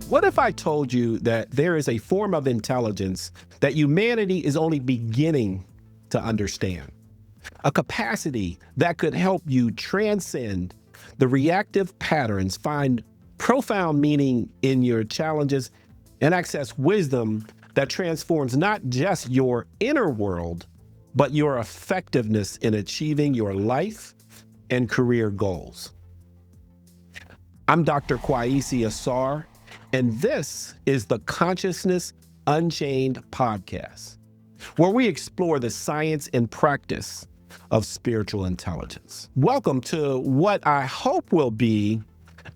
What if I told you that there is a form of intelligence that humanity is only beginning to understand? A capacity that could help you transcend the reactive patterns, find profound meaning in your challenges, and access wisdom that transforms not just your inner world, but your effectiveness in achieving your life and career goals. I'm Dr. Kwaisi Asar, and this is the Consciousness Unchained podcast, where we explore the science and practice of spiritual intelligence. Welcome to what I hope will be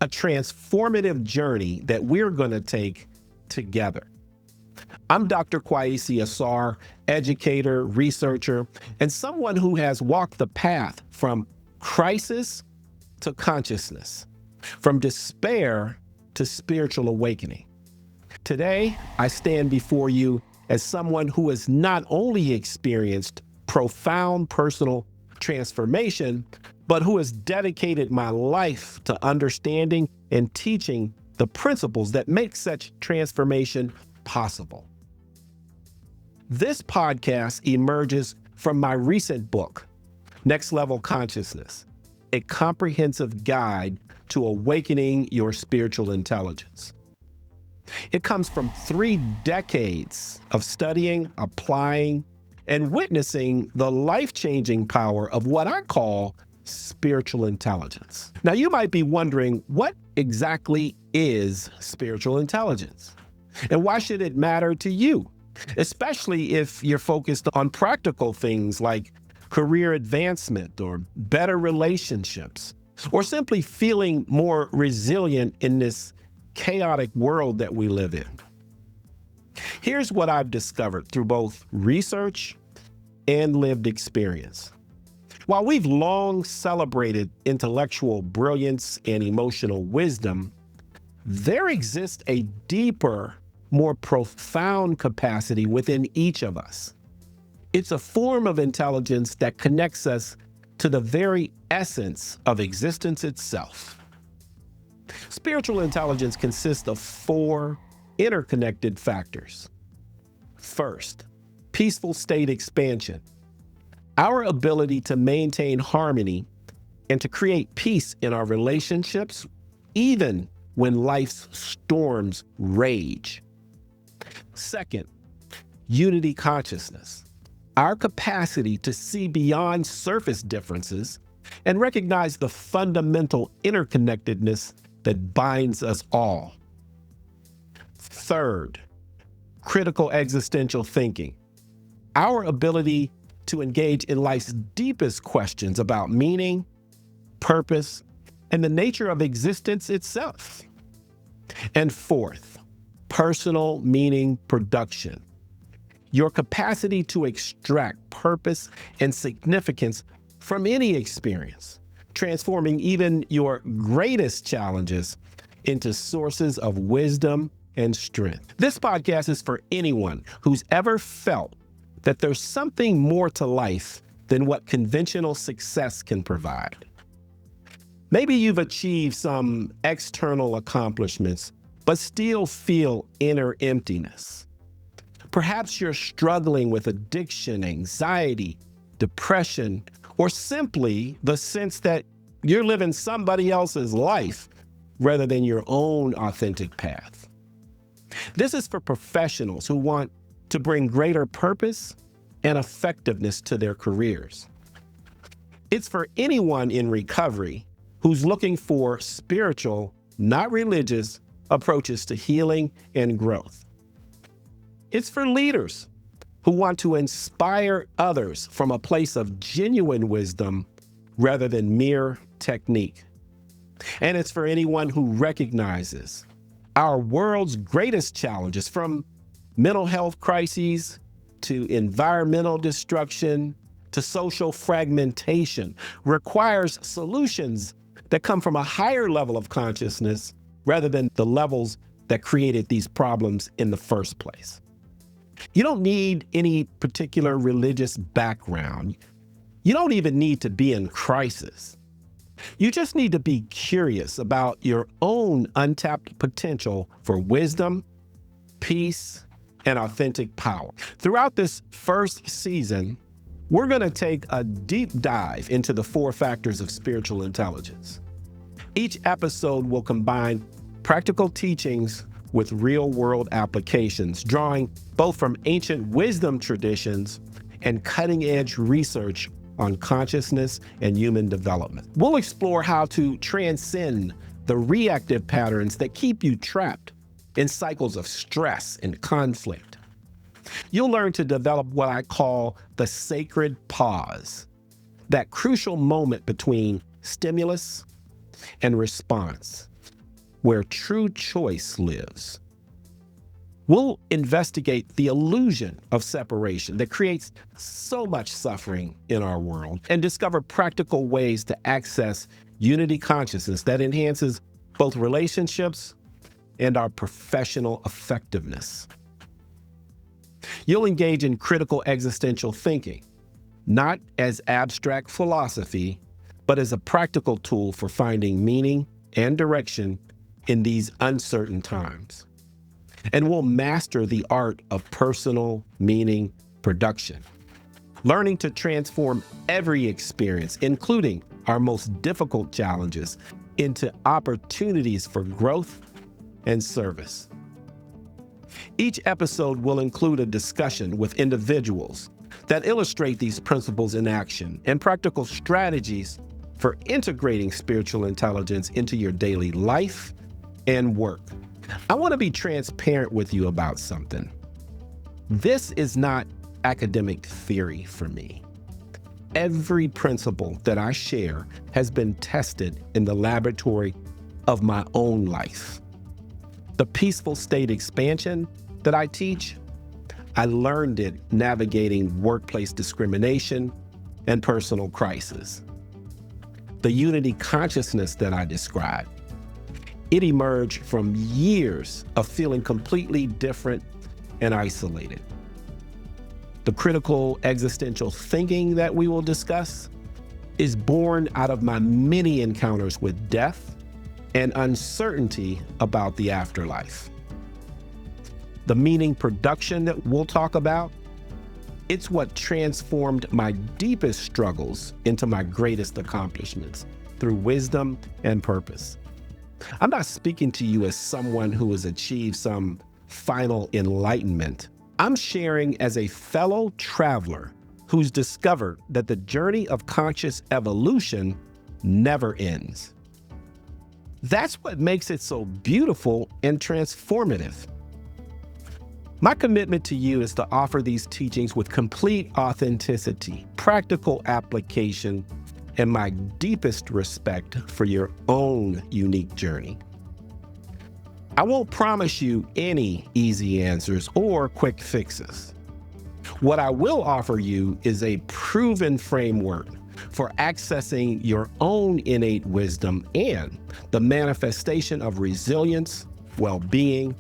a transformative journey that we're going to take together. I'm Dr. Kwaisi Asar, educator, researcher, and someone who has walked the path from crisis to consciousness, from despair to spiritual awakening. Today, I stand before you as someone who has not only experienced profound personal transformation, but who has dedicated my life to understanding and teaching the principles that make such transformation possible. This podcast emerges from my recent book, Next Level Consciousness, a comprehensive guide to awakening your spiritual intelligence. It comes from 3 decades of studying, applying, and witnessing the life-changing power of what I call spiritual intelligence. Now, you might be wondering, what exactly is spiritual intelligence? And why should it matter to you? Especially if you're focused on practical things like career advancement or better relationships, or simply feeling more resilient in this chaotic world that we live in. Here's what I've discovered through both research and lived experience. While we've long celebrated intellectual brilliance and emotional wisdom, there exists a deeper, more profound capacity within each of us. It's a form of intelligence that connects us to the very essence of existence itself. Spiritual intelligence consists of 4 interconnected factors. First, peaceful state expansion. Our ability to maintain harmony and to create peace in our relationships, even when life's storms rage. Second, unity consciousness. Our capacity to see beyond surface differences and recognize the fundamental interconnectedness that binds us all. Third, critical existential thinking. Our ability to engage in life's deepest questions about meaning, purpose, and the nature of existence itself. And fourth, personal meaning production. Your capacity to extract purpose and significance from any experience, transforming even your greatest challenges into sources of wisdom and strength. This podcast is for anyone who's ever felt that there's something more to life than what conventional success can provide. Maybe you've achieved some external accomplishments, but still feel inner emptiness. Perhaps you're struggling with addiction, anxiety, depression, or simply the sense that you're living somebody else's life rather than your own authentic path. This is for professionals who want to bring greater purpose and effectiveness to their careers. It's for anyone in recovery who's looking for spiritual, not religious, approaches to healing and growth. It's for leaders who want to inspire others from a place of genuine wisdom rather than mere technique. And it's for anyone who recognizes our world's greatest challenges, from mental health crises to environmental destruction to social fragmentation, requires solutions that come from a higher level of consciousness rather than the levels that created these problems in the first place. You don't need any particular religious background. You don't even need to be in crisis. You just need to be curious about your own untapped potential for wisdom, peace, and authentic power. Throughout this first season, we're going to take a deep dive into the 4 factors of spiritual intelligence. Each episode will combine practical teachings with real-world applications, drawing both from ancient wisdom traditions and cutting-edge research on consciousness and human development. We'll explore how to transcend the reactive patterns that keep you trapped in cycles of stress and conflict. You'll learn to develop what I call the sacred pause, that crucial moment between stimulus and response, where true choice lives. We'll investigate the illusion of separation that creates so much suffering in our world and discover practical ways to access unity consciousness that enhances both relationships and our professional effectiveness. You'll engage in critical existential thinking, not as abstract philosophy, but as a practical tool for finding meaning and direction in these uncertain times. And we'll master the art of personal meaning production, learning to transform every experience, including our most difficult challenges, into opportunities for growth and service. Each episode will include a discussion with individuals that illustrate these principles in action and practical strategies for integrating spiritual intelligence into your daily life and work. I want to be transparent with you about something. This is not academic theory for me. Every principle that I share has been tested in the laboratory of my own life. The peaceful state expansion that I teach, I learned it navigating workplace discrimination and personal crisis. The unity consciousness that I describe, it emerged from years of feeling completely different and isolated. The critical existential thinking that we will discuss is born out of my many encounters with death and uncertainty about the afterlife. The meaning production that we'll talk about, it's what transformed my deepest struggles into my greatest accomplishments through wisdom and purpose. I'm not speaking to you as someone who has achieved some final enlightenment. I'm sharing as a fellow traveler who's discovered that the journey of conscious evolution never ends. That's what makes it so beautiful and transformative. My commitment to you is to offer these teachings with complete authenticity, practical application, and my deepest respect for your own unique journey. I won't promise you any easy answers or quick fixes. What I will offer you is a proven framework for accessing your own innate wisdom and the manifestation of resilience, well-being,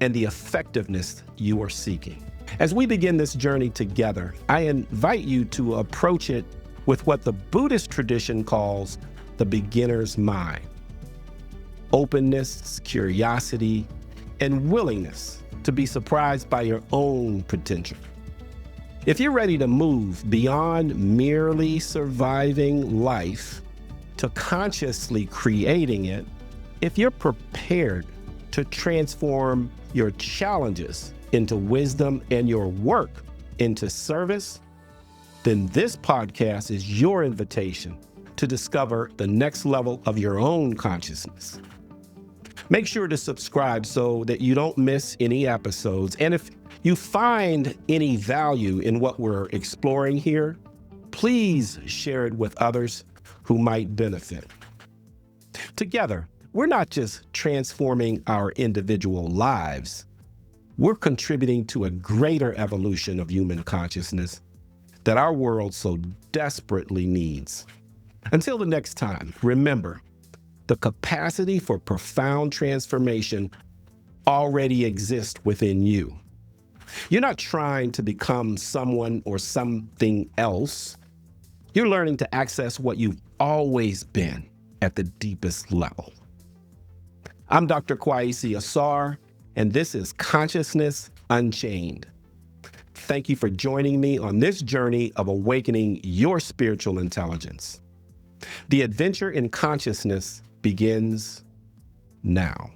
and the effectiveness you are seeking. As we begin this journey together, I invite you to approach it with what the Buddhist tradition calls the beginner's mind. Openness, curiosity, and willingness to be surprised by your own potential. If you're ready to move beyond merely surviving life to consciously creating it, if you're prepared to transform your challenges into wisdom and your work into service, then this podcast is your invitation to discover the next level of your own consciousness. Make sure to subscribe so that you don't miss any episodes. And if you find any value in what we're exploring here, please share it with others who might benefit. Together, we're not just transforming our individual lives, we're contributing to a greater evolution of human consciousness that our world so desperately needs. Until the next time, remember, the capacity for profound transformation already exists within you. You're not trying to become someone or something else. You're learning to access what you've always been. at the deepest level. I'm Dr. Kwesi Asar, and this is Consciousness Unchained. Thank you for joining me on this journey of awakening your spiritual intelligence. The adventure in consciousness begins now.